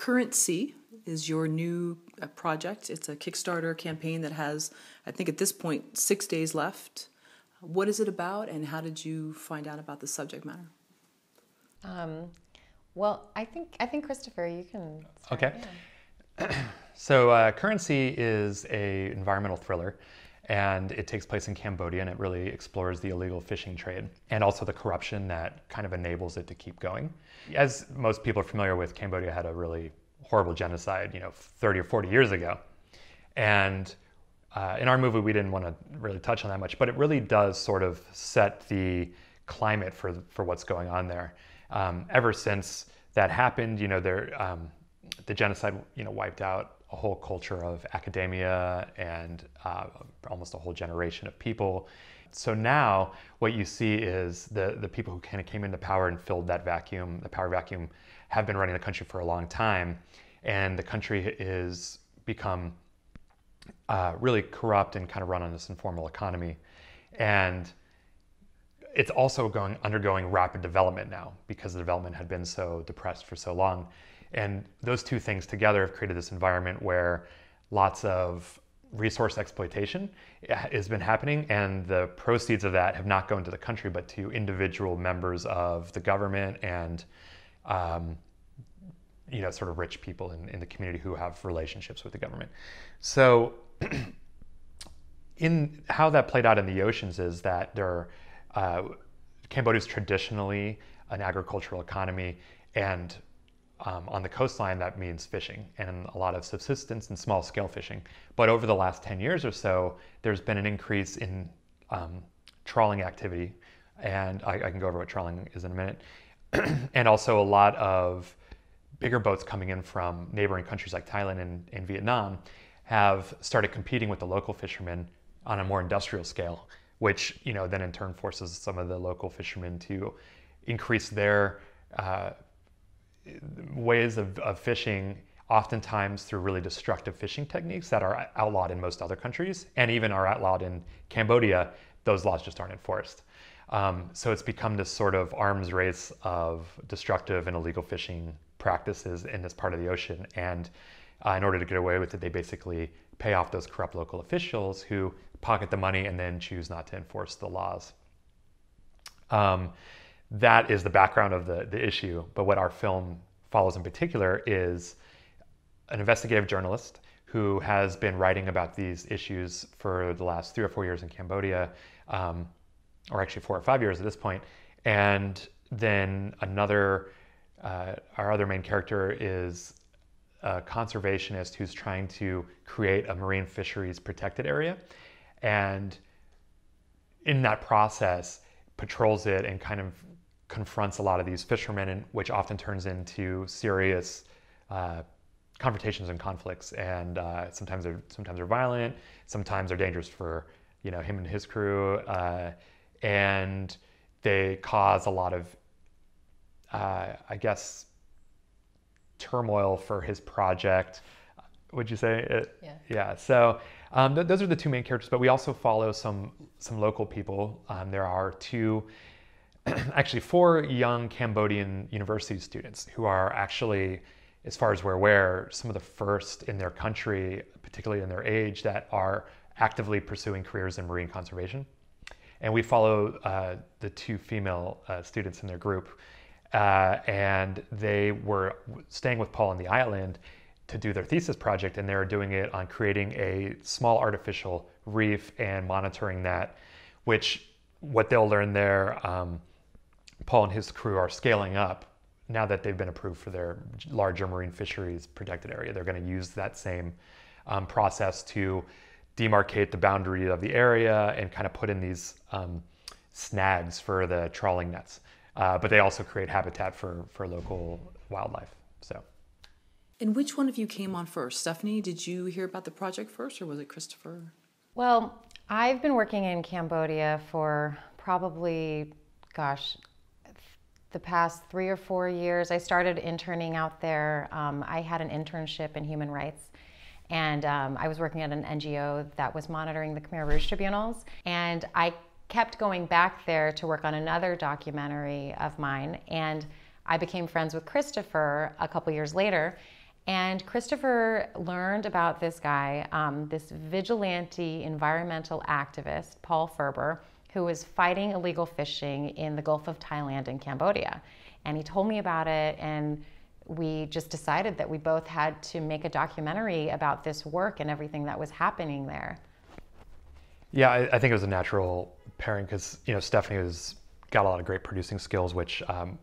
Currency is your new project. It's a Kickstarter campaign that has, I think at this point, 6 days left. What is it about, and how did you find out about the subject matter? Well, I think Christopher, you can start. Okay. Yeah. So Currency is an environmental thriller, and it takes place in Cambodia, and it really explores the illegal fishing trade and also the corruption that kind of enables it to keep going. As most people are familiar with, Cambodia had a really horrible genocide, 30 or 40 years ago. And in our movie, we didn't want to really touch on that much, but it really does sort of set the climate for what's going on there. Ever since that happened, the genocide, wiped out a whole culture of academia and almost a whole generation of people. So now what you see is the people who kind of came into power and filled that vacuum, the power vacuum, have been running the country for a long time. And the country is become really corrupt and kind of run on this informal economy. And it's also undergoing rapid development now because the development had been so depressed for so long. And those two things together have created this environment where lots of resource exploitation has been happening, and the proceeds of that have not gone to the country but to individual members of the government and sort of rich people in the community who have relationships with the government. So in how that played out in the oceans is that Cambodia is traditionally an agricultural economy, and on the coastline that means fishing and a lot of subsistence and small scale fishing. But over the last 10 years or so, there's been an increase in trawling activity, and I can go over what trawling is in a minute, and also a lot of bigger boats coming in from neighboring countries like Thailand and Vietnam have started competing with the local fishermen on a more industrial scale, which then in turn forces some of the local fishermen to increase their ways of fishing, oftentimes through really destructive fishing techniques that are outlawed in most other countries and even are outlawed in Cambodia. Those laws just aren't enforced. So it's become this sort of arms race of destructive and illegal fishing practices in this part of the ocean. And in order to get away with it, they basically pay off those corrupt local officials who pocket the money and then choose not to enforce the laws. That is the background of the issue. But what our film follows in particular is an investigative journalist who has been writing about these issues for the last 3 or 4 years in Cambodia, or actually 4 or 5 years at this point. And then our other main character is a conservationist who's trying to create a marine fisheries protected area. And in that process, patrols it and kind of confronts a lot of these fishermen, which often turns into serious confrontations and conflicts. And sometimes they're violent, sometimes they're dangerous for him and his crew, and they cause a lot of turmoil for his project. Would you say it? Yeah. Yeah. So those are the two main characters, but we also follow some local people. There are actually 4 young Cambodian university students who are actually, as far as we're aware, some of the first in their country, particularly in their age, that are actively pursuing careers in marine conservation. And we follow the 2 female students in their group, and they were staying with Paul on the island to do their thesis project, and they're doing it on creating a small artificial reef and monitoring that, which what they'll learn there, Paul and his crew are scaling up now that they've been approved for their larger marine fisheries protected area. They're going to use that same process to demarcate the boundary of the area and kind of put in these snags for the trawling nets. But they also create habitat for local wildlife. So. And which one of you came on first? Stephanie, did you hear about the project first, or was it Christopher? Well, I've been working in Cambodia for probably, the past 3 or 4 years. I started interning out there. I had an internship in human rights, and I was working at an NGO that was monitoring the Khmer Rouge tribunals. And I kept going back there to work on another documentary of mine, and I became friends with Christopher a couple years later. And Christopher learned about this guy, this vigilante environmental activist, Paul Ferber, who was fighting illegal fishing in the Gulf of Thailand and Cambodia. And he told me about it, and we just decided that we both had to make a documentary about this work and everything that was happening there. Yeah, I think it was a natural pairing because, you know, Stephanie has got a lot of great producing skills, which I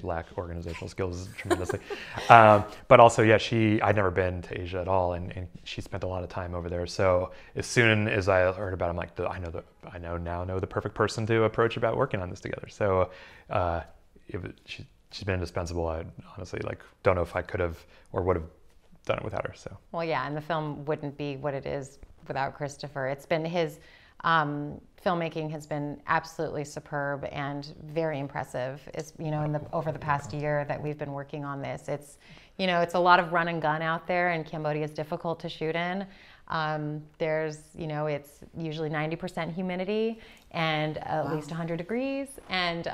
lack organizational skills tremendously. But also, yeah, I'd never been to Asia at all, and she spent a lot of time over there. So as soon as I heard about it, I'm like, I know the perfect person to approach about working on this together. So she's been indispensable. I honestly don't know if I could have or would have done it without her. So. Well, yeah, and the film wouldn't be what it is without Christopher. It's been his filmmaking has been absolutely superb and very impressive. It's, you know, over the past year that we've been working on this, it's a lot of run and gun out there, and Cambodia is difficult to shoot in. It's usually 90% humidity and at least 100 degrees, and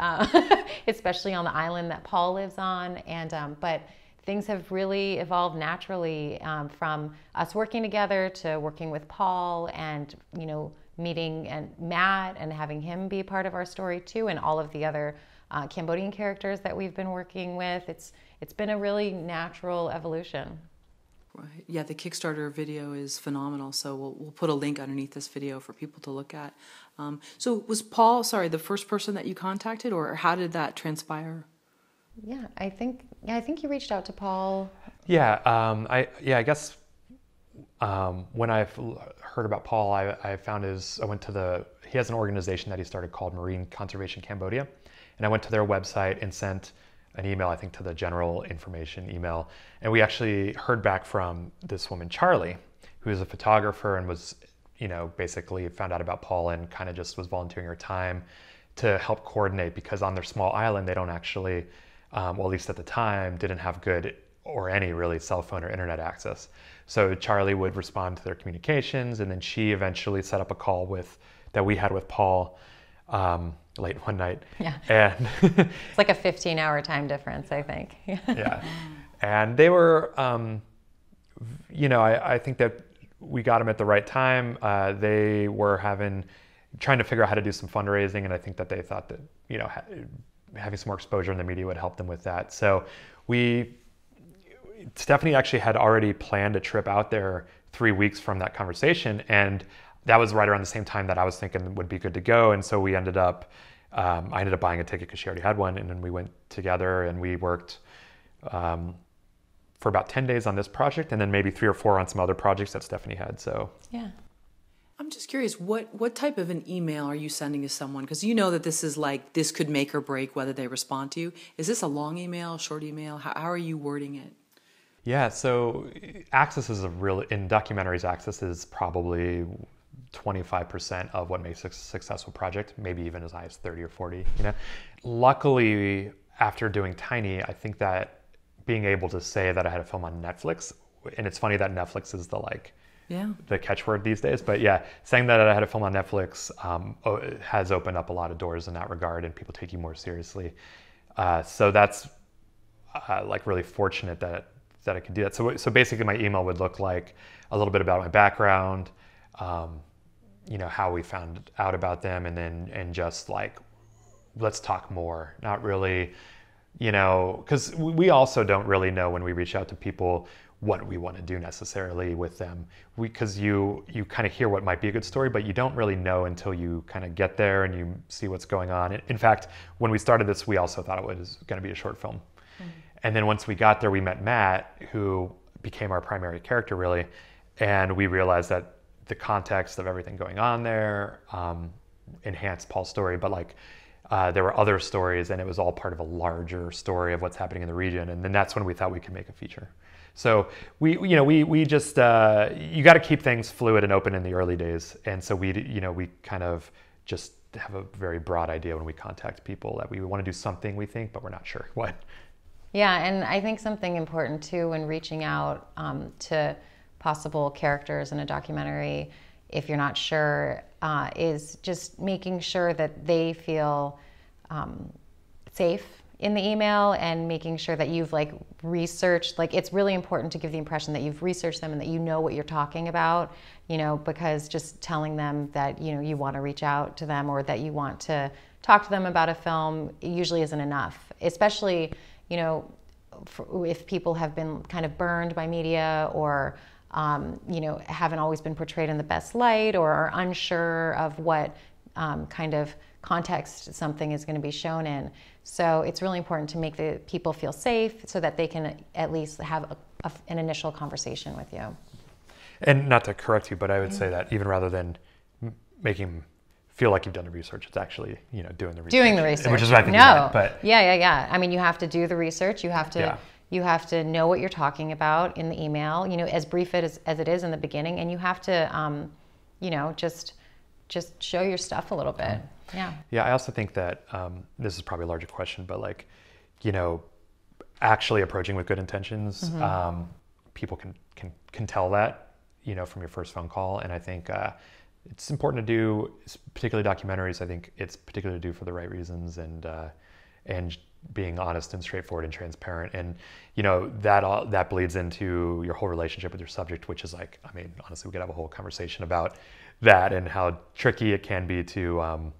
especially on the island that Paul lives on. And but things have really evolved naturally from us working together to working with Paul, and meeting and Matt and having him be part of our story too, and all of the other Cambodian characters that we've been working with. It's been a really natural evolution. Right. Yeah, the Kickstarter video is phenomenal, so we'll put a link underneath this video for people to look at. So was Paul, the first person that you contacted, or how did that transpire? Yeah, I think you reached out to Paul. Yeah, I guess when I heard about Paul, I found he has an organization that he started called Marine Conservation Cambodia, and I went to their website and sent an email, I think, to the general information email, and we actually heard back from this woman, Charlie, who is a photographer and was, basically found out about Paul and kind of just was volunteering her time to help coordinate, because on their small island, they don't actually, well, at least at the time, didn't have good or any really cell phone or internet access. So Charlie would respond to their communications, and then she eventually set up a call that we had with Paul late one night. Yeah. And it's like a 15-hour time difference, I think. Yeah. And they were, I think that we got them at the right time. They were trying to figure out how to do some fundraising, and I think that they thought that, having some more exposure in the media would help them with that. So Stephanie actually had already planned a trip out there 3 weeks from that conversation, and that was right around the same time that I was thinking would be good to go. And so I ended up buying a ticket because she already had one, and then we went together and we worked for about 10 days on this project, and then maybe 3 or 4 on some other projects that Stephanie had. So yeah. I'm just curious, what type of an email are you sending to someone? Because you know that this could make or break whether they respond to you. Is this a long email, short email? How are you wording it? Yeah, so in documentaries, access is probably 25% of what makes a successful project, maybe even as high as 30 or 40. Luckily, after doing Tiny, I think that being able to say that I had a film on Netflix, and it's funny that Netflix is the catchword these days, but yeah, saying that I had a film on Netflix has opened up a lot of doors in that regard, and people take you more seriously. So that's really fortunate that I could do that. So basically my email would look like a little bit about my background, how we found out about them, and just let's talk more. Not really, because we also don't really know when we reach out to people what we want to do necessarily with them. Because you kind of hear what might be a good story, but you don't really know until you kind of get there and you see what's going on. In fact, when we started this, we also thought it was going to be a short film. Mm-hmm. And then once we got there, we met Matt, who became our primary character, really. And we realized that the context of everything going on there enhanced Paul's story. But there were other stories, and it was all part of a larger story of what's happening in the region. And then that's when we thought we could make a feature. So we just, you got to keep things fluid and open in the early days. And so we kind of just have a very broad idea when we contact people that we want to do something, we think, but we're not sure what. Yeah, and I think something important too when reaching out to possible characters in a documentary, if you're not sure, is just making sure that they feel safe in the email, and making sure that you've researched, like it's really important to give the impression that you've researched them and that you know what you're talking about, because just telling them that, you want to reach out to them or that you want to talk to them about a film usually isn't enough, especially, if people have been kind of burned by media or, haven't always been portrayed in the best light or are unsure of what kind of context something is going to be shown in. So it's really important to make the people feel safe so that they can at least have an initial conversation with you. And not to correct you, but I would say that even rather than making them feel like you've done the research, it's actually, doing the research. Doing the research. Which is what I think you meant, but Yeah. I mean, you have to do the research. You have to know what you're talking about in the email, as brief as it is in the beginning, and you have to, just show your stuff a little bit. Yeah. Yeah, I also think that this is probably a larger question, but actually approaching with good intentions, people can tell that, from your first phone call. And I think it's important to do, particularly documentaries. I think it's particularly to do for the right reasons and being honest and straightforward and transparent. And that bleeds into your whole relationship with your subject, which is honestly, we could have a whole conversation about that and how tricky it can be to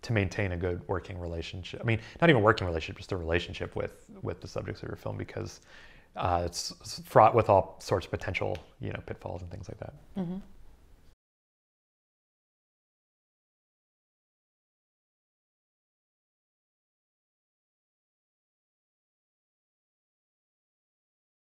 maintain a good working relationship. I mean, not even working relationship, just a relationship with the subjects of your film, because it's fraught with all sorts of potential, pitfalls and things like that. Mm-hmm.